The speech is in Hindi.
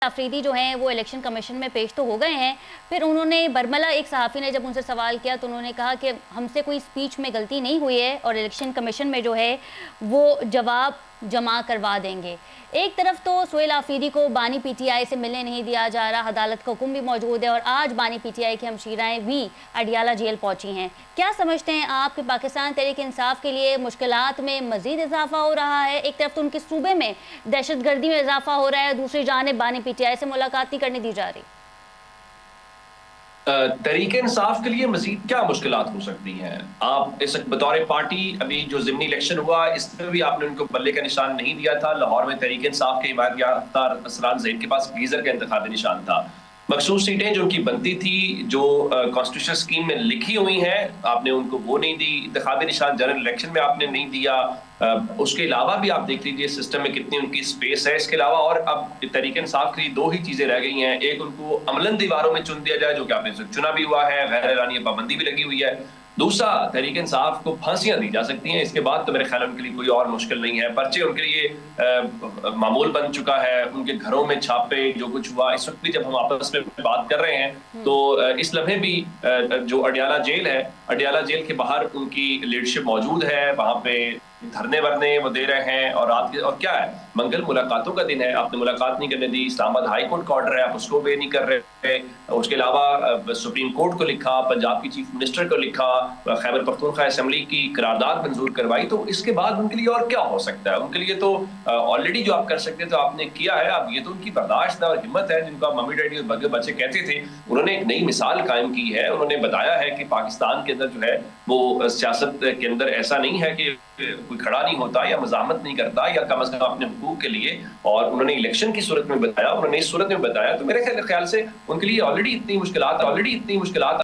अफरीदी जो हैं वो इलेक्शन कमीशन में पेश तो हो गए हैं। फिर उन्होंने बरमला, एक सहाफ़ी ने जब उनसे सवाल किया तो उन्होंने कहा कि हमसे कोई स्पीच में गलती नहीं हुई है और इलेक्शन कमीशन में जो है वो जवाब जमा करवा देंगे। एक तरफ तो सुहेल आफरीदी को बानी पीटीआई से मिलने नहीं दिया जा रहा, अदालत का हुक्म भी मौजूद है और आज बानी पीटीआई की हमशीराएं भी अडियाला जेल पहुंची हैं। क्या समझते हैं आप कि पाकिस्तान तहरीक इंसाफ के लिए मुश्किलात में मजीद इजाफा हो रहा है? एक तरफ तो उनके सूबे में दहशतगर्दी में इजाफा हो रहा है, दूसरी जानिब बानी पीटीआई से मुलाकात नहीं करने दी जा रही। तरीके इंसाफ के लिए मजीद क्या मुश्किलात हो सकती हैं? आप इस बतौर पार्टी अभी जो ज़िमनी इलेक्शन हुआ इसमें भी आपने उनको बल्ले का निशान नहीं दिया था। लाहौर में तरीके इंसाफ के हिमायत याफ्ता असरान ज़ैद के पास गीजर का इंतखाबी निशान था। मखसूस सीटें जो उनकी बनती थी, जो कॉन्स्टिट्यूशन स्कीम में लिखी हुई हैं, आपने उनको वो नहीं दी। इंतखाबी निशान जनरल इलेक्शन में आपने नहीं दिया। उसके अलावा भी आप देख लीजिए सिस्टम में कितनी उनकी स्पेस है। इसके अलावा और अब तरीके इंसाफ के लिए दो ही चीजें रह गई हैं। एक, उनको अमलन दीवारों में चुन दिया जाए, जो कि आपने चुना भी हुआ है, गैर एलानिया पाबंदी भी लगी हुई है। दूसरा, तहरीक इंसाफ को फांसियां दी जा सकती हैं। इसके बाद तो मेरे ख्याल उनके लिए कोई और मुश्किल नहीं है। पर्चे उनके लिए मामूल बन चुका है। उनके घरों में छापे, जो कुछ हुआ, इस वक्त भी जब हम आपस में बात कर रहे हैं तो इस लम्हे भी जो अडियाला जेल है, अडियाला जेल के बाहर उनकी लीडरशिप मौजूद है। वहां पे धरने वरने वो दे रहे हैं और रात के, और क्या है, मंगल मुलाकातों का दिन है, आपने मुलाकात नहीं करने दी। इस्लामाबाद हाई कोर्ट का ऑर्डर है, आप उसको वे नहीं कर रहे। उसके अलावा सुप्रीम कोर्ट को लिखा, पंजाब की चीफ मिनिस्टर को लिखा, खैबर पख्तूनख्वा असेंबली की करारदाद मंजूर करवाई। तो इसके बाद उनके लिए और क्या हो सकता है? उनके लिए तो ऑलरेडी जो आप कर सकते तो आपने किया है। अब ये तो उनकी बर्दाश्त और हिम्मत है जिनको मम्मी डैडी और बगे बच्चे कहते थे। उन्होंने एक नई मिसाल कायम की है। उन्होंने बताया है कि पाकिस्तान के अंदर जो है वो सियासत के अंदर ऐसा नहीं है कि कोई खड़ा नहीं होता या मज़ाहमत नहीं करता, या कम अज़ कम अपने हुकूक के लिए। और उन्होंने इलेक्शन की सूरत में बताया, उन्होंने इस सूरत में बताया। तो मेरे ख्याल से उनके लिए ऑलरेडी इतनी मुश्किलात